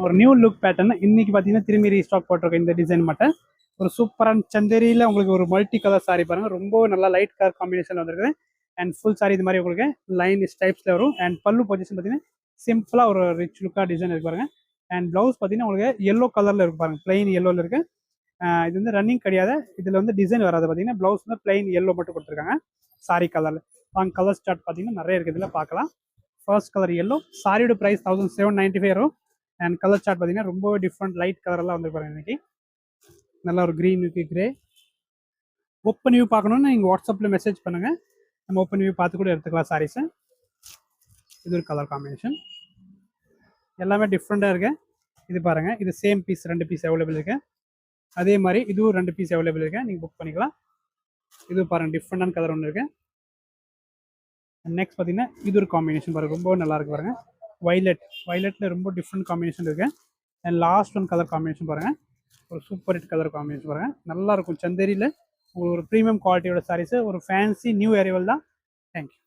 ஒரு new look pattern இன்னைக்கு பார்த்தீங்கன்னா திரும்பி ரீஸ்டாக் போட்டிருக்கேன். இந்த டிசைன் மட்டும் ஒரு சூப்பரான சந்தேரியில் உங்களுக்கு ஒரு மல்டி கலர் சாரி பாருங்க, ரொம்ப நல்லா லைட் கலர் காம்பினேஷன் வந்திருக்குது. அண்ட் ஃபுல் சாரி இது மாதிரி உங்களுக்கு லைன் ஸ்டைப்ஸ்ல வரும். அண்ட் பல்லு பொசிஷன் பார்த்தீங்கன்னா சிம்பிளா ஒரு ரிச் லுக்கா டிசைன் இருக்கு பாருங்க. அண்ட் பிளவுஸ் பார்த்தீங்கன்னா உங்களுக்கு எல்லோ கலர்ல இருக்கு பாருங்க, பிளைன் எல்லோல இருக்கு. இது வந்து ரன்னிங் கிடையாது, இதுல வந்து டிசைன் வராது. பார்த்தீங்கன்னா பிளவுஸ் வந்து பிளைன் எல்லோ மட்டும் கொடுத்துருக்காங்க சாரி கலர்ல. கலர் ஸ்டார்ட் பார்த்தீங்கன்னா நிறைய இருக்கு, இதில் பார்க்கலாம். ஃபர்ஸ்ட் கலர் எல்லோ, சாரியோட ப்ரைஸ் 1795 வரும். அண்ட் கலர் சார்ட் பார்த்தீங்கன்னா ரொம்பவே டிஃப்ரெண்ட் லைட் கலர்லாம் வந்துருப்பாங்க. இன்னைக்கு நல்லா ஒரு க்ரீன் இருக்கு, கிரே. ஓப்பன் வியூ பார்க்கணும்னா நீங்கள் வாட்ஸ்அப்பில் மெசேஜ் பண்ணுங்க, நம்ம ஓப்பன் வியூ பார்த்து கூட எடுத்துக்கலாம் சாரீஸை. இது ஒரு கலர் காம்பினேஷன், எல்லாமே டிஃப்ரெண்ட்டாக இருக்கு. இது பாருங்க, இது சேம் பீஸ் 2 பீஸ் அவைலபிள் இருக்கு. அதே மாதிரி இதுவும் 2 பீஸ் அவைலபிள் இருக்கு, நீங்கள் புக் பண்ணிக்கலாம். இது பாருங்க டிஃப்ரெண்டான கலர் ஒன்று இருக்கு. நெக்ஸ்ட் பார்த்தீங்கன்னா இது ஒரு காம்பினேஷன் பாருங்க, ரொம்ப நல்லா இருக்கு பாருங்க. வைலட்ல ரொம்ப டிஃப்ரெண்ட் காம்பினேஷன் இருக்கு. And last one colour combination பாருங்க, ஒரு சூப்பர் ஹிட் கலர் காம்பினேஷன் பாருங்க, நல்லா இருக்கும். சந்தேரியில் ஒரு ப்ரீமியம் குவாலிட்டியோட சாரீஸ், ஒரு ஃபேன்சி நியூ அரைவல் தான். தேங்க்யூ.